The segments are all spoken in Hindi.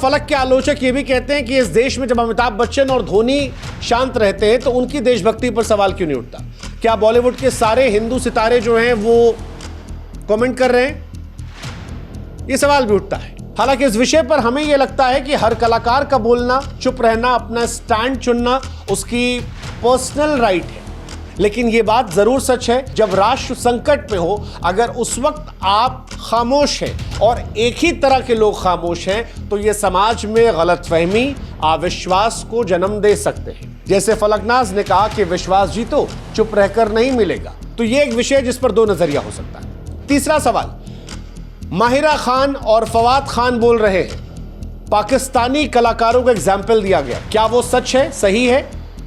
फलक के आलोचक ये भी कहते हैं कि इस देश में जब अमिताभ बच्चन और धोनी शांत रहते हैं तो उनकी देशभक्ति पर सवाल क्यों नहीं उठता? क्या बॉलीवुड के सारे हिंदू सितारे जो हैं वो कमेंट कर रहे हैं? ये सवाल भी उठता है। हालांकि इस विषय पर हमें यह लगता है कि हर कलाकार का बोलना, चुप रहना, अपना स्टैंड चुनना उसकी पर्सनल राइट है। लेकिन यह बात जरूर सच है, जब राष्ट्र संकट में हो, अगर उस वक्त आप खामोश हैं और एक ही तरह के लोग खामोश हैं तो यह समाज में गलतफहमी, अविश्वास को जन्म दे सकते हैं। जैसे फलकनाज ने कहा कि विश्वास जीतो, चुप रहकर नहीं मिलेगा। तो यह एक विषय जिस पर दो नजरिया हो सकता है। तीसरा सवाल, माहिरा खान और फवाद खान बोल रहे हैं, पाकिस्तानी कलाकारों का एग्जाम्पल दिया गया, क्या वो सच है, सही है?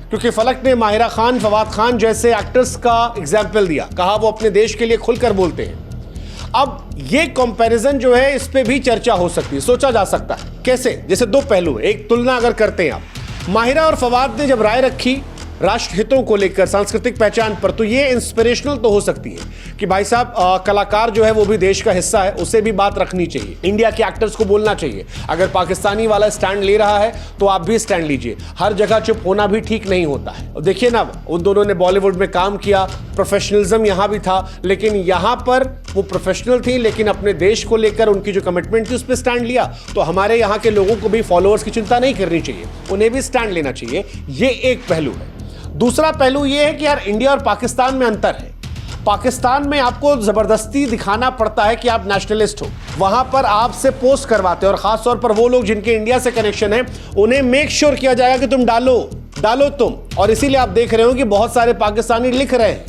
क्योंकि फलक ने माहिरा खान, फवाद खान जैसे एक्टर्स का एग्जाम्पल दिया, कहा वो अपने देश के लिए खुलकर बोलते हैं। अब ये कंपैरिजन जो है, इस पे भी चर्चा हो सकती है, सोचा जा सकता है। कैसे? जैसे दो पहलू, एक तुलना अगर करते हैं आप, माहिरा और फवाद ने जब राय रखी राष्ट्र हितों को लेकर, सांस्कृतिक पहचान पर, तो ये इंस्पिरेशनल तो हो सकती है कि भाई साहब कलाकार जो है वो भी देश का हिस्सा है, उसे भी बात रखनी चाहिए, इंडिया के एक्टर्स को बोलना चाहिए। अगर पाकिस्तानी वाला स्टैंड ले रहा है तो आप भी स्टैंड लीजिए। हर जगह चुप होना भी ठीक नहीं होता है। देखिए ना, उन दोनों ने बॉलीवुड में काम किया, प्रोफेशनलिज्म यहाँ भी था, लेकिन यहाँ पर वो प्रोफेशनल थी, लेकिन अपने देश को लेकर उनकी जो कमिटमेंट थी उस पर स्टैंड लिया। तो हमारे यहाँ के लोगों को भी फॉलोअर्स की चिंता नहीं करनी चाहिए, उन्हें भी स्टैंड लेना चाहिए। ये एक पहलू है। दूसरा पहलू यह है कि यार इंडिया और पाकिस्तान में अंतर है। पाकिस्तान में आपको जबरदस्ती दिखाना पड़ता है कि आप नेशनलिस्ट हो, वहां पर आपसे पोस्ट करवाते हैं, और खास तौर पर वो लोग जिनके इंडिया से कनेक्शन है उन्हें मेक श्योर किया जाएगा कि तुम डालो तुम। और इसीलिए आप देख रहे हो कि बहुत सारे पाकिस्तानी लिख रहे हैं,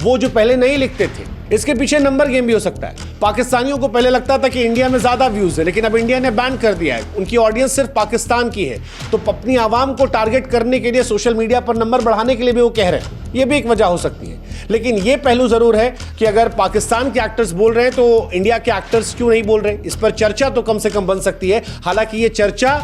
वो जो पहले नहीं लिखते थे। इसके पीछे नंबर गेम भी हो सकता है। पाकिस्तानियों को पहले लगता था कि इंडिया में ज्यादा व्यूज है, लेकिन अब इंडिया ने बैन कर दिया है, उनकी ऑडियंस सिर्फ पाकिस्तान की है, तो अपनी आवाम को टारगेट करने के लिए सोशल मीडिया पर नंबर बढ़ाने के लिए भी वो कह रहे हैं। ये भी एक वजह हो सकती है। लेकिन ये पहलू जरूर है कि अगर पाकिस्तान के एक्टर्स बोल रहे हैं तो इंडिया के एक्टर्स क्यों नहीं बोल रहे? इस पर चर्चा तो कम से कम बन सकती है। हालांकि ये चर्चा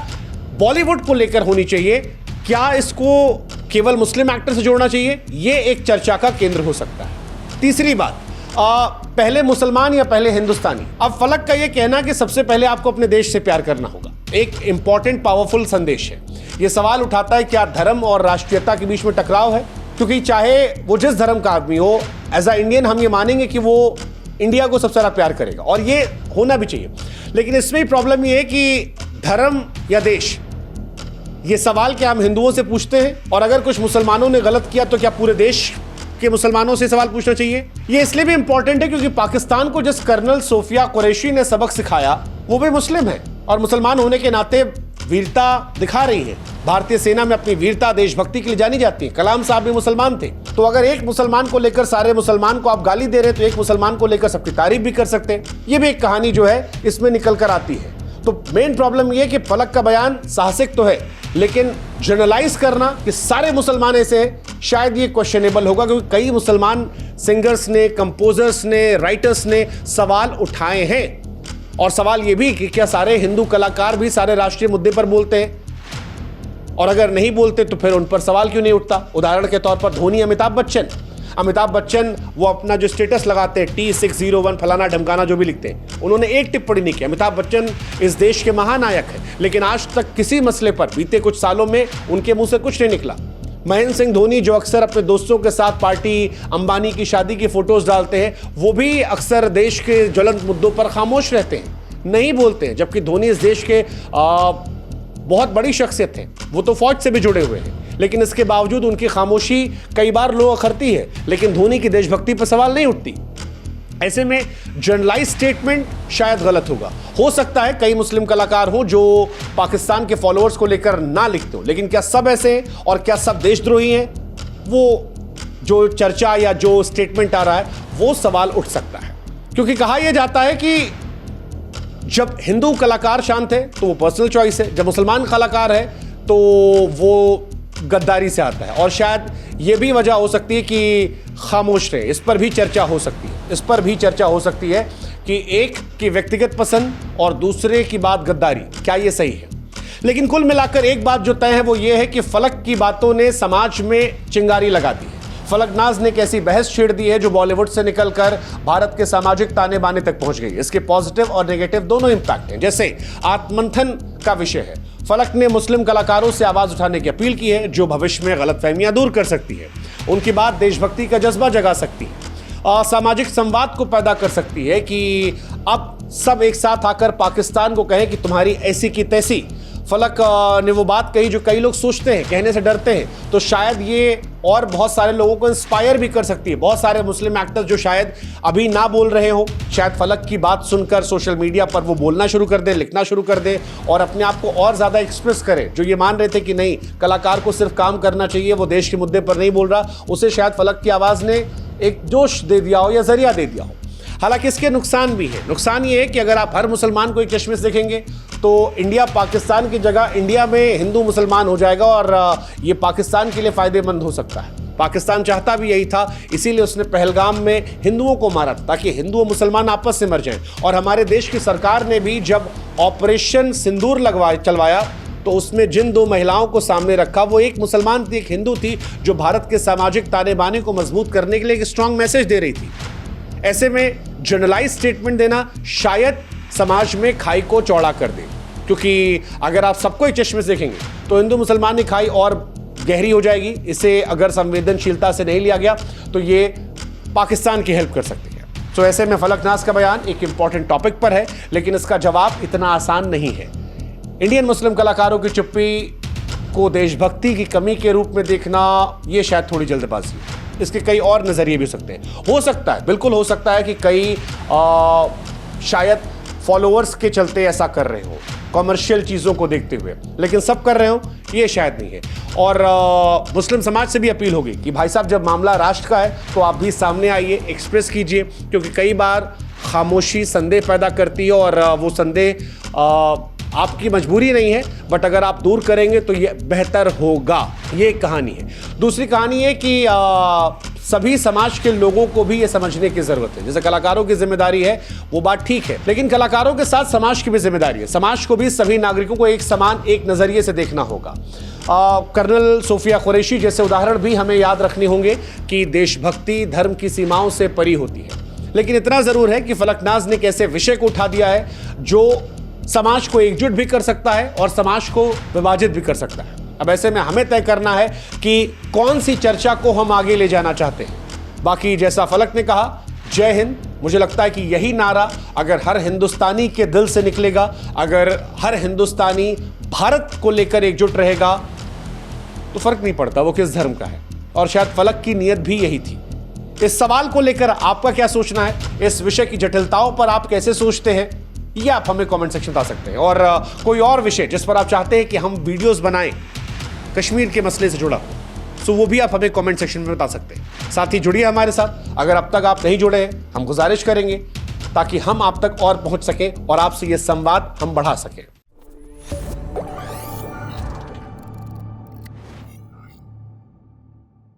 बॉलीवुड को लेकर होनी चाहिए। क्या इसको केवल मुस्लिम एक्टर से जोड़ना चाहिए? ये एक चर्चा का केंद्र हो सकता है। तीसरी बात, पहले मुसलमान या पहले हिंदुस्तानी? अब फलक का यह कहना कि सबसे पहले आपको अपने देश से प्यार करना होगा, एक इंपॉर्टेंट पावरफुल संदेश है। यह सवाल उठाता है क्या धर्म और राष्ट्रीयता के बीच में टकराव है? क्योंकि चाहे वो जिस धर्म का आदमी हो, एज अ इंडियन हम ये मानेंगे कि वो इंडिया को सबसे ज्यादा प्यार करेगा, और ये होना भी चाहिए। लेकिन इसमें ही प्रॉब्लम ये है कि धर्म या देश, ये सवाल क्या हम हिंदुओं से पूछते हैं, और अगर कुछ मुसलमानों ने गलत किया तो क्या पूरे देश के मुसलमानों से सवाल पूछना चाहिए? ये इसलिए भी इंपॉर्टेंट है क्योंकि पाकिस्तान को जिस कर्नल सोफिया कुरैशी ने सबक सिखाया वो भी मुस्लिम है, और मुसलमान होने के नाते वीरता दिखा रही है। भारतीय सेना में अपनी वीरता, देशभक्ति के लिए जानी जाती है। कलाम साहब भी मुसलमान थे। तो अगर एक मुसलमान को लेकर सारे मुसलमान को आप गाली दे रहे हैं, तो एक मुसलमान को लेकर सबकी तारीफ भी कर सकते हैं। ये भी एक कहानी जो है इसमें निकल कर आती है। तो मेन प्रॉब्लम यह है कि फलक का बयान साहसिक तो है, लेकिन जनरलाइज करना कि सारे मुसलमान ऐसे हैं, शायद ये क्वेश्चनेबल होगा, क्योंकि कई मुसलमान सिंगर्स ने, कंपोजर्स ने, राइटर्स ने सवाल उठाए हैं। और सवाल ये भी कि क्या सारे हिंदू कलाकार भी सारे राष्ट्रीय मुद्दे पर बोलते हैं, और अगर नहीं बोलते तो फिर उन पर सवाल क्यों नहीं उठता? उदाहरण के तौर पर धोनी, अमिताभ बच्चन वो अपना जो स्टेटस लगाते हैं T601 फलाना ढमकाना जो भी लिखते हैं, उन्होंने एक टिप्पणी नहीं की। अमिताभ बच्चन इस देश के महानायक हैं, लेकिन आज तक किसी मसले पर बीते कुछ सालों में उनके मुंह से कुछ नहीं निकला। महेंद्र सिंह धोनी जो अक्सर अपने दोस्तों के साथ पार्टी, अंबानी की शादी की फोटोज डालते हैं, वो भी अक्सर देश के ज्वलंत मुद्दों पर खामोश रहते हैं, नहीं बोलते हैं। जबकि धोनी इस देश के बहुत बड़ी शख्सियत है, वो तो फौज से भी जुड़े हुए हैं, लेकिन इसके बावजूद उनकी खामोशी कई बार लोग अखरती है, लेकिन धोनी की देशभक्ति पर सवाल नहीं उठती। ऐसे में जनरलाइज स्टेटमेंट शायद गलत होगा। हो सकता है कई मुस्लिम कलाकार हो जो पाकिस्तान के फॉलोअर्स को लेकर ना लिखते हो, लेकिन क्या सब ऐसे हैं और क्या सब देशद्रोही हैं? वो जो चर्चा या जो स्टेटमेंट आ रहा है वो सवाल उठ सकता है, क्योंकि कहा यह जाता है कि जब हिंदू कलाकार शांत है तो वो पर्सनल चॉइस है, जब मुसलमान कलाकार है तो वो गद्दारी से आता है। और शायद ये भी वजह हो सकती है कि खामोश रहे। इस पर भी चर्चा हो सकती है कि एक की व्यक्तिगत पसंद और दूसरे की बात गद्दारी, क्या ये सही है? लेकिन कुल मिलाकर एक बात जो तय है वो ये है कि फलक की बातों ने समाज में चिंगारी लगा दी है। फलकनाज ने कैसी बहस छेड़ दी है जो बॉलीवुड से निकलकर भारत के सामाजिक ताने बाने तक पहुंच गई। इसके पॉजिटिव और नेगेटिव दोनों इंपैक्ट हैं। जैसे आत्ममंथन का विषय है, फलक ने मुस्लिम कलाकारों से आवाज उठाने की अपील की है जो भविष्य में गलतफहमियां दूर कर सकती है। उनकी बात देशभक्ति का जज्बा जगा सकती है, सामाजिक संवाद को पैदा कर सकती है कि अब सब एक साथ आकर पाकिस्तान को कहें कि तुम्हारी ऐसी की तैसी। फलक ने वो बात कही जो कई लोग सोचते हैं, कहने से डरते हैं, तो शायद ये और बहुत सारे लोगों को इंस्पायर भी कर सकती है। बहुत सारे मुस्लिम एक्टर्स जो शायद अभी ना बोल रहे हो, शायद फलक की बात सुनकर सोशल मीडिया पर वो बोलना शुरू कर दें, लिखना शुरू कर दें और अपने आप को और ज़्यादा एक्सप्रेस करें। जो ये मान रहे थे कि नहीं, कलाकार को सिर्फ काम करना चाहिए, वो देश के मुद्दे पर नहीं बोल रहा, उसे शायद फलक की आवाज़ ने एक जोश दे दिया हो या जरिया दे दिया हो। हालांकि इसके नुकसान भी है। नुकसान ये है कि अगर आप हर मुसलमान को एक चश्मे से देखेंगे तो इंडिया पाकिस्तान की जगह इंडिया में हिंदू मुसलमान हो जाएगा और ये पाकिस्तान के लिए फायदेमंद हो सकता है। पाकिस्तान चाहता भी यही था, इसीलिए उसने पहलगाम में हिंदुओं को मारा ताकि हिंदू और मुसलमान आपस से मर जाएं। और हमारे देश की सरकार ने भी जब ऑपरेशन सिंदूर चलवाया तो उसमें जिन दो महिलाओं को सामने रखा, वो एक मुसलमान थी, एक हिंदू थी, जो भारत के सामाजिक ताने बाने को मजबूत करने के लिए एक स्ट्रांग मैसेज दे रही थी। ऐसे में जनरलाइज स्टेटमेंट देना शायद समाज में खाई को चौड़ा कर दे, क्योंकि अगर आप सबको एक चश्मे से देखेंगे तो हिंदू मुसलमान की खाई और गहरी हो जाएगी। इसे अगर संवेदनशीलता से नहीं लिया गया तो ये पाकिस्तान की हेल्प कर सकती है। तो ऐसे में फलकनाज का बयान एक इंपॉर्टेंट टॉपिक पर है, लेकिन इसका जवाब इतना आसान नहीं है। इंडियन मुस्लिम कलाकारों की चुप्पी को देशभक्ति की कमी के रूप में देखना ये शायद थोड़ी जल्दबाजी है। इसके कई और नज़रिए भी हो सकते हैं। हो सकता है, बिल्कुल हो सकता है कि कई शायद फॉलोअर्स के चलते ऐसा कर रहे हो, कॉमर्शियल चीज़ों को देखते हुए, लेकिन सब कर रहे हो ये शायद नहीं है। और मुस्लिम समाज से भी अपील होगी कि भाई साहब, जब मामला राष्ट्र का है तो आप भी सामने आइए, एक्सप्रेस कीजिए, क्योंकि कई बार खामोशी संदेह पैदा करती है और वो संदेह आपकी मजबूरी नहीं है, बट अगर आप दूर करेंगे तो ये बेहतर होगा। ये एक कहानी है। दूसरी कहानी है कि सभी समाज के लोगों को भी ये समझने की जरूरत है। जैसे कलाकारों की जिम्मेदारी है, वो बात ठीक है, लेकिन कलाकारों के साथ समाज की भी जिम्मेदारी है। समाज को भी सभी नागरिकों को एक समान, एक नजरिए से देखना होगा। कर्नल सोफिया कुरैशी जैसे उदाहरण भी हमें याद रखने होंगे कि देशभक्ति धर्म की सीमाओं से परी होती है। लेकिन इतना जरूर है कि फलकनाज ने कैसे विषय को उठा दिया है जो समाज को एकजुट भी कर सकता है और समाज को विभाजित भी कर सकता है। अब ऐसे में हमें तय करना है कि कौन सी चर्चा को हम आगे ले जाना चाहते हैं। बाकी जैसा फलक ने कहा, जय हिंद, मुझे लगता है कि यही नारा अगर हर हिंदुस्तानी के दिल से निकलेगा, अगर हर हिंदुस्तानी भारत को लेकर एकजुट रहेगा, तो फर्क नहीं पड़ता वो किस धर्म का है। और शायद फलक की नीयत भी यही थी। इस सवाल को लेकर आपका क्या सोचना है, इस विषय की जटिलताओं पर आप कैसे सोचते हैं, ये आप हमें कमेंट सेक्शन में बता सकते हैं। और कोई और विषय जिस पर आप चाहते हैं कि हम वीडियोस बनाएं कश्मीर के मसले से जुड़ा, तो वो भी आप हमें कमेंट सेक्शन में बता सकते हैं। साथ ही जुड़िए हमारे साथ। अगर अब तक आप नहीं जुड़े हैं, हम गुजारिश करेंगे ताकि हम आप तक और पहुंच सकें और आपसे ये संवाद हम बढ़ा सकें।